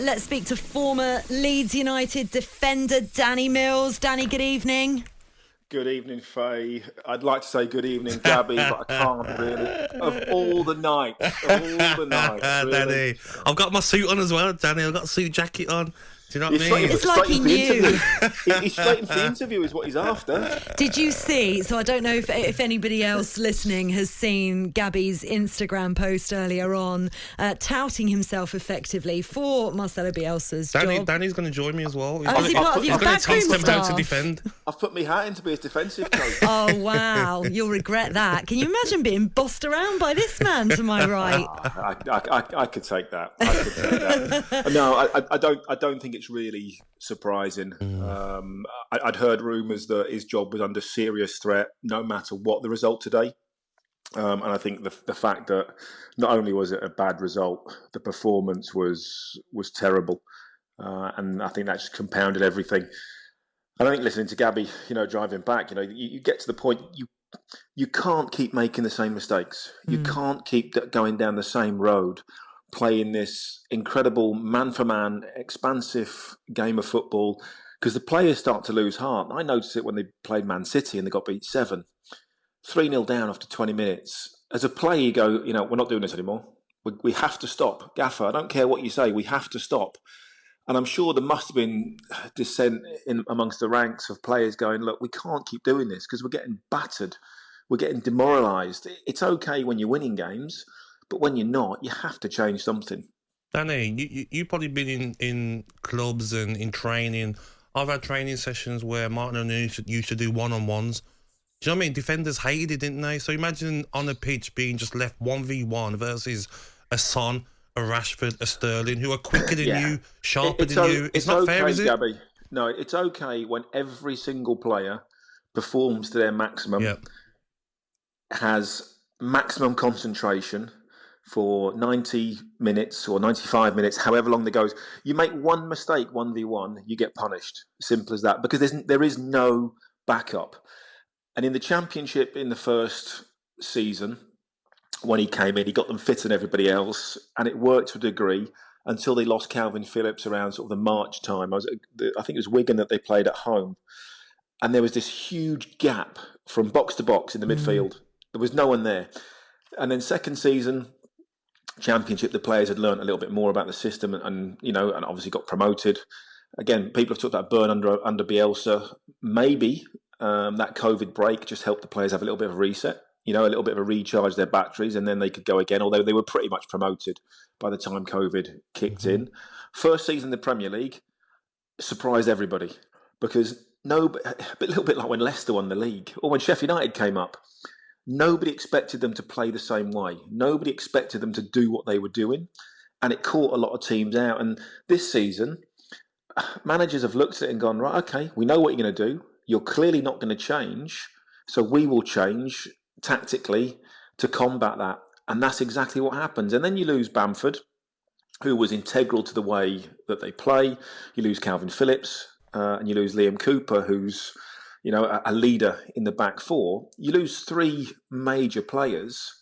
Let's speak to former Leeds United defender Danny Mills. Danny, good evening. Good evening, Faye. I'd like to say good evening, Gabby, but I can't really. Of all the nights, really. Danny, I've got my suit on as well, Danny. I've got a suit jacket on. Do you know what I mean? It's like he knew. He's straight into the interview is what he's after. Did you see, so I don't know if anybody else listening has seen Gabby's Instagram post earlier on, touting himself effectively for Marcelo Bielsa's job. Danny's going to join me as well. Is he part of your backroom staff? staff? To defend. I've put my hat in to be his defensive coach. Oh, wow. You'll regret that. Can you imagine being bossed around by this man, to my right? I could take that. No, I don't think it's really surprising. I'd heard rumours that his job was under serious threat no matter what the result today. And I think the fact that not only was it a bad result, the performance was terrible. And I think that just compounded everything. I think listening to Gabby, driving back, you get to the point you can't keep making the same mistakes. You can't keep going down the same road, playing this incredible man-for-man, expansive game of football, because the players start to lose heart. I noticed it when they played Man City and they got beat 7. 3-0 down after 20 minutes. As a player, you go, we're not doing this anymore. We have to stop. Gaffer, I don't care what you say, we have to stop. And I'm sure there must have been dissent amongst the ranks of players going, look, we can't keep doing this because we're getting battered. We're getting demoralised. It's okay when you're winning games, but when you're not, you have to change something. Danny, you've probably been in clubs and in training. I've had training sessions where Martin O'Neill used to do one-on-ones. Do you know what I mean? Defenders hated it, didn't they? So imagine on the pitch being just left 1v1 versus a Son, a Rashford, a Sterling, who are quicker than you, sharper than you. It's not fair, is it? Gabby. No, it's okay when every single player performs to their maximum, has maximum concentration for 90 minutes or 95 minutes, however long that goes. You make one mistake 1v1, you get punished. Simple as that. Because there is no backup. And in the Championship in the first season, when he came in, he got them fitter than everybody else, and it worked to a degree until they lost Calvin Phillips around sort of the March time. I think it was Wigan that they played at home. And there was this huge gap from box to box in the midfield. There was no one there. And then second season, Championship, the players had learned a little bit more about the system and obviously got promoted. Again, people have talked about burn under Bielsa. Maybe that COVID break just helped the players have a little bit of a reset, a little bit of a recharge their batteries, and then they could go again, although they were pretty much promoted by the time COVID kicked in. First season in the Premier League surprised everybody because a little bit like when Leicester won the league or when Sheffield United came up. Nobody expected them to play the same way. Nobody expected them to do what they were doing. And it caught a lot of teams out. And this season, managers have looked at it and gone, right, okay, we know what you're going to do. You're clearly not going to change. So we will change tactically to combat that. And that's exactly what happens. And then you lose Bamford, who was integral to the way that they play. You lose Calvin Phillips and you lose Liam Cooper, who's a leader in the back four. You lose 3 major players,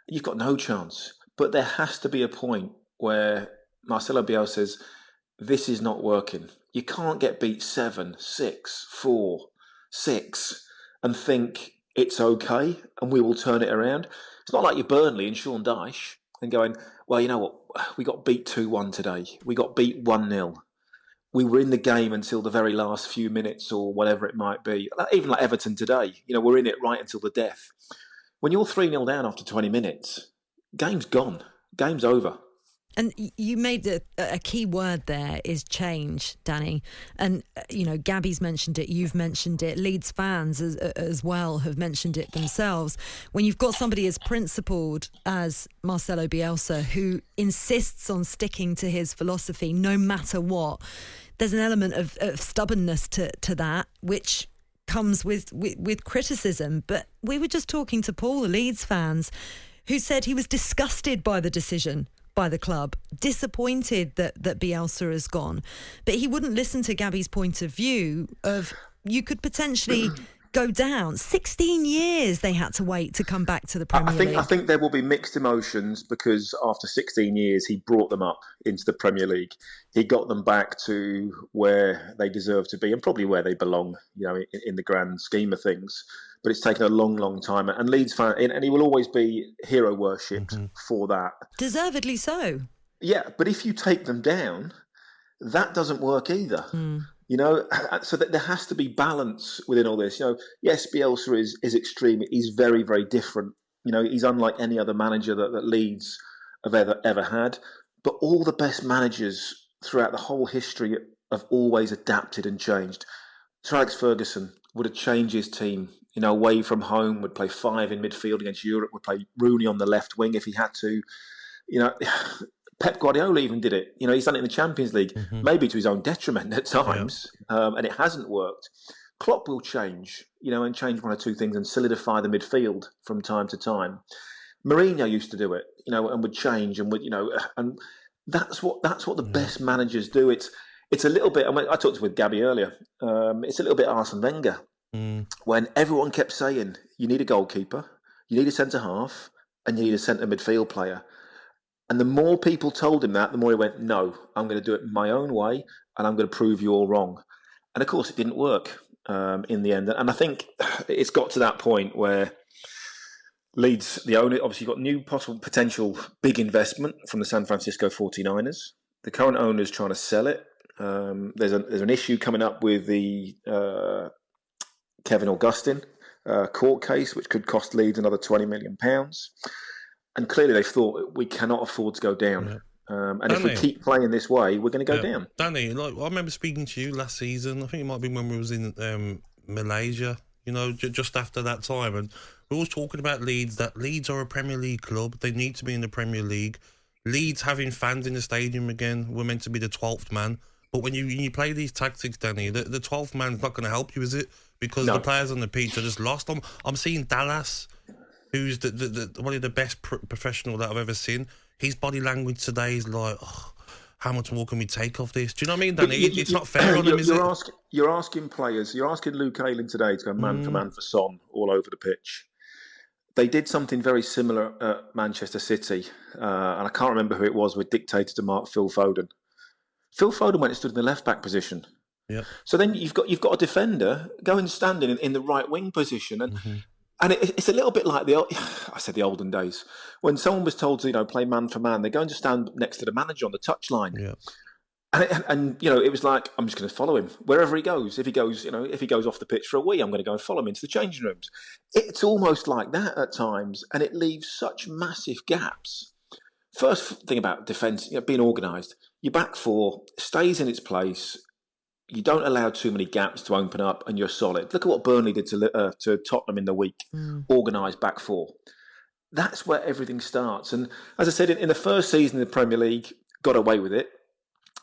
you've got no chance. But there has to be a point where Marcelo Bielsa says, this is not working. You can't get beat 7, 6, 4, 6 and think it's okay and we will turn it around. It's not like you're Burnley and Sean Dyche and going, well, you know what, we got beat 2-1 today. We got beat 1-0. We were in the game until the very last few minutes or whatever it might be. Even like Everton today, we're in it right until the death. When you're 3-0 down after 20 minutes, game's gone. Game's over. And you made a key word there is change, Danny. And, Gabby's mentioned it, you've mentioned it, Leeds fans as well have mentioned it themselves. When you've got somebody as principled as Marcelo Bielsa, who insists on sticking to his philosophy no matter what, there's an element of stubbornness to that, which comes with criticism. But we were just talking to Paul, the Leeds fans, who said he was disgusted by the decision by the club, disappointed that Bielsa has gone. But he wouldn't listen to Gabby's point of view of you could potentially go down. 16 years they had to wait to come back to the Premier League. I think there will be mixed emotions because after 16 years, he brought them up into the Premier League. He got them back to where they deserve to be and probably where they belong, in the grand scheme of things. But it's taken a long, long time. And Leeds fan, and he will always be hero worshipped for that. Deservedly so. Yeah, but if you take them down, that doesn't work either. So that there has to be balance within all this. Yes, Bielsa is extreme. He's very, very different. He's unlike any other manager that Leeds have ever had. But all the best managers throughout the whole history have always adapted and changed. Sir Alex Ferguson would have changed his team, away from home, would play 5 in midfield against Europe, would play Rooney on the left wing if he had to. Pep Guardiola even did it. He's done it in the Champions League, maybe to his own detriment at times, and it hasn't worked. Klopp will change, and change one or two things and solidify the midfield from time to time. Mourinho used to do it, and would change and would, and that's what the best managers do. It's a little bit. I talked with Gabby earlier. It's a little bit Arsene Wenger when everyone kept saying you need a goalkeeper, you need a centre half, and you need a centre midfield player. And the more people told him that, the more he went, no, I'm going to do it my own way and I'm going to prove you all wrong. And of course, it didn't work in the end. And I think it's got to that point where Leeds, the owner, obviously got new possible potential big investment from the San Francisco 49ers. The current owner is trying to sell it. There's an issue coming up with the Kevin Augustine court case, which could cost Leeds another £20 million. And clearly they've thought we cannot afford to go down. And Danny, if we keep playing this way, we're going to go down. Danny, I remember speaking to you last season. I think it might have been when we was in Malaysia, just after that time. And we were talking about Leeds, that Leeds are a Premier League club. They need to be in the Premier League. Leeds having fans in the stadium again, we're meant to be the 12th man. But when you play these tactics, Danny, the 12th man's not going to help you, is it? Because the players on the pitch are just lost. I'm seeing Dallas, who's the one of the best professional that I've ever seen. His body language today is like, how much more can we take off this? Do you know what I mean, Danny? It's not fair on him, is it? You're asking players, you're asking Luke Ayling today to go man for man for Son all over the pitch. They did something very similar at Manchester City, and I can't remember who it was, with dictated to mark Phil Foden. Phil Foden went and stood in the left-back position. Yep. So then you've got a defender going standing in the right wing position, and it's a little bit like the olden days when someone was told to play man for man. They're going to stand next to the manager on the touchline, and it was like, I'm just going to follow him wherever he goes. If he goes off the pitch for a wee, I'm going to go and follow him into the changing rooms. It's almost like that at times, and it leaves such massive gaps. First thing about defence, being organised. Your back four stays in its place. You don't allow too many gaps to open up, and you're solid. Look at what Burnley did to Tottenham in the week. Organised back four. That's where everything starts. And as I said, in the first season of the Premier League, got away with it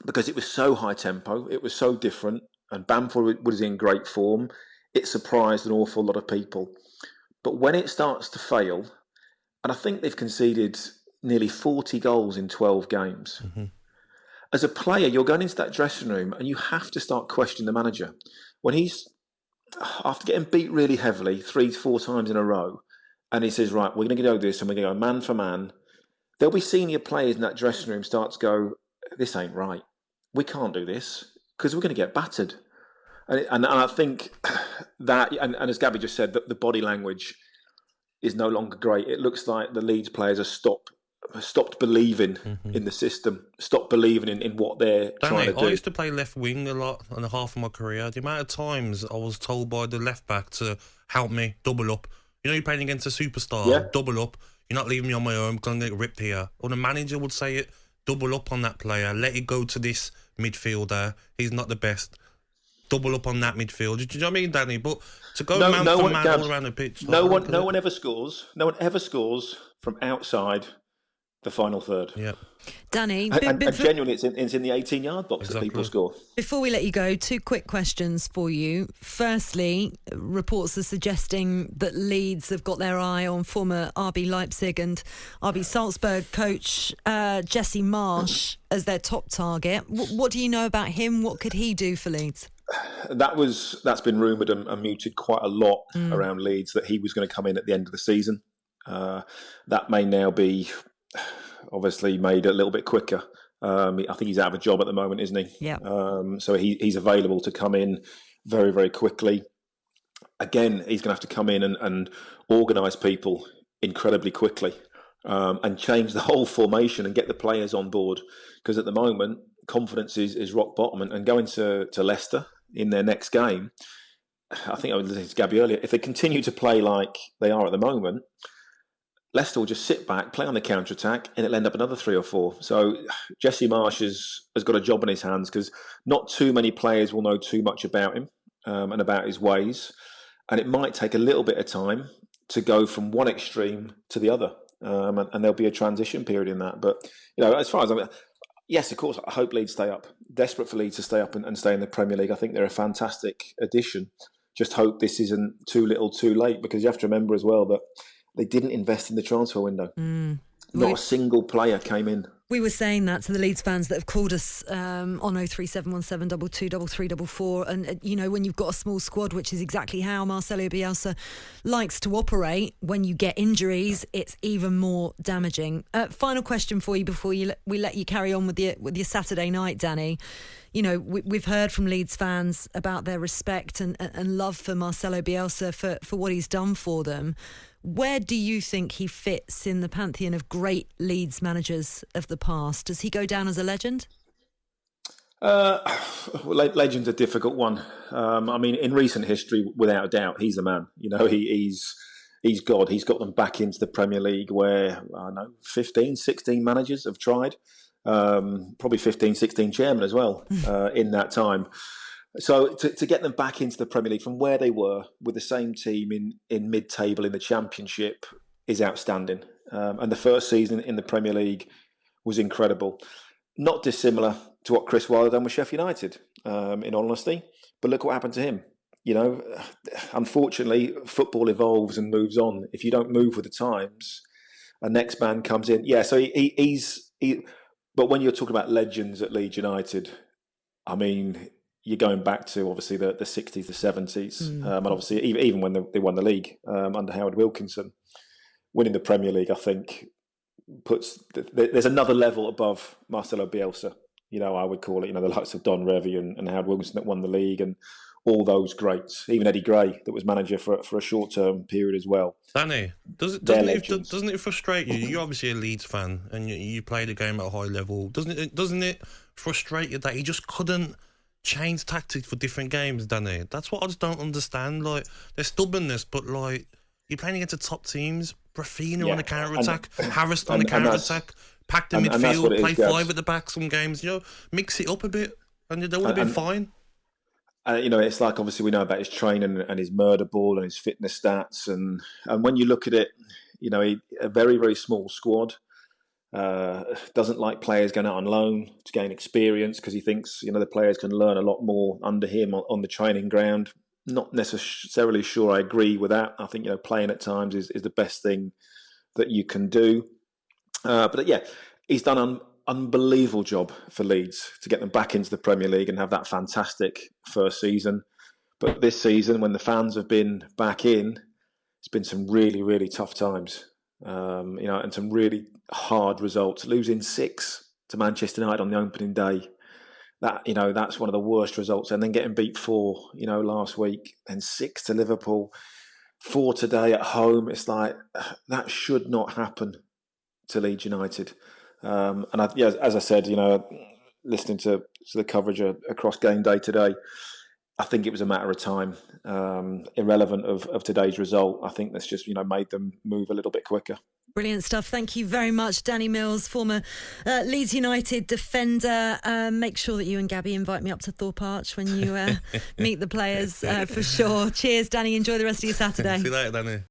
because it was so high tempo. It was so different, and Bamford was in great form. It surprised an awful lot of people. But when it starts to fail, and I think they've conceded nearly 40 goals in 12 games. As a player, you're going into that dressing room and you have to start questioning the manager. When he's, after getting beat really heavily 3-4 times in a row, and he says, right, we're going to do this and we're going to go man for man, there'll be senior players in that dressing room start to go, this ain't right. We can't do this because we're going to get battered. And I think that, and as Gabby just said, the body language is no longer great. It looks like the Leeds players have stopped believing in the system, stopped believing in what they're trying to do. I used to play left wing a lot on the half of my career. The amount of times I was told by the left back to help me, double up. You're playing against a superstar, double up. You're not leaving me on my own, I'm going to get ripped here. Or the manager would say it, double up on that player, let it go to this midfielder. He's not the best. Double up on that midfield. Do you know what I mean, Danny? But to go man for man all around the pitch. No one ever scores. No one ever scores from outside the final third. Yeah. Danny, and genuinely, it's in the 18-yard box that people score. Before we let you go, 2 quick questions for you. Firstly, reports are suggesting that Leeds have got their eye on former RB Leipzig and RB Salzburg coach Jesse Marsch as their top target. What do you know about him? What could he do for Leeds? That's been rumoured and muted quite a lot around Leeds, that he was going to come in at the end of the season. That may now be obviously made a little bit quicker. I think he's out of a job at the moment, isn't he? Yeah. So he's available to come in very, very quickly. Again, he's going to have to come in and organise people incredibly quickly, and change the whole formation and get the players on board. Because at the moment, confidence is rock bottom. And going to Leicester in their next game, I think I was listening to Gabby earlier, if they continue to play like they are at the moment, Leicester will just sit back, play on the counter-attack, and it'll end up another 3 or 4. So Jesse Marsch has got a job on his hands, because not too many players will know too much about him and about his ways. And it might take a little bit of time to go from one extreme to the other. And there'll be a transition period in that. But, as far as yes, of course, I hope Leeds stay up. Desperate for Leeds to stay up and stay in the Premier League. I think they're a fantastic addition. Just hope this isn't too little too late, because you have to remember as well that they didn't invest in the transfer window. Not a single player came in. We were saying that to the Leeds fans that have called us on 03717223344. And, when you've got a small squad, which is exactly how Marcelo Bielsa likes to operate, when you get injuries, it's even more damaging. Final question for you before we let you carry on with your Saturday night, Danny. We've heard from Leeds fans about their respect and love for Marcelo Bielsa for what he's done for them. Where do you think he fits in the pantheon of great Leeds managers of the past? Does he go down as a legend? Legend's a difficult one. In recent history, without a doubt, he's the man. He's God. He's got them back into the Premier League, where 15, 16 managers have tried. Probably 15, 16 chairmen as well in that time. So to get them back into the Premier League from where they were with the same team in mid-table in the Championship is outstanding. And the first season in the Premier League was incredible. Not dissimilar to what Chris Wilder done with Sheffield United, in honesty. But look what happened to him. Unfortunately, football evolves and moves on. If you don't move with the times, a next man comes in. Yeah, so he's... But when you're talking about legends at Leeds United, you're going back to obviously the 60s, the 70s, and obviously even when they won the league under Howard Wilkinson, winning the Premier League, I think there's another level above Marcelo Bielsa. I would call it. The likes of Don Revie and Howard Wilkinson that won the league, and all those greats. Even Eddie Gray that was manager for a short-term period as well. Danny, doesn't it frustrate you? You're obviously a Leeds fan, and you play the game at a high level. Doesn't it frustrate you that he just couldn't change tactics for different games, Danny? That's what I just don't understand. Like, there's stubbornness, but like, you're playing against the top teams. Rafinha on the counter-attack, Harris on the counter-attack, packed in midfield, play 5 at the back some games, mix it up a bit, and they would have been fine. It's like, obviously we know about his training and his murder ball and his fitness stats, and when you look at it, a very, very small squad. Doesn't like players going out on loan to gain experience, because he thinks the players can learn a lot more under him on the training ground. Not necessarily sure I agree with that. I think playing at times is the best thing that you can do. But yeah, he's done an unbelievable job for Leeds to get them back into the Premier League and have that fantastic first season. But this season, when the fans have been back in, it's been some really, really tough times. And some really hard results. Losing 6 to Manchester United on the opening day, that's one of the worst results. And then getting beat 4, last week, and 6 to Liverpool, 4 today at home. It's like, that should not happen to Leeds United. As I said, listening to the coverage across game day today, I think it was a matter of time, irrelevant of today's result. I think that's just, made them move a little bit quicker. Brilliant stuff. Thank you very much, Danny Mills, former Leeds United defender. Make sure that you and Gabby invite me up to Thorpe Arch when you meet the players, for sure. Cheers, Danny. Enjoy the rest of your Saturday. See you later, Danny.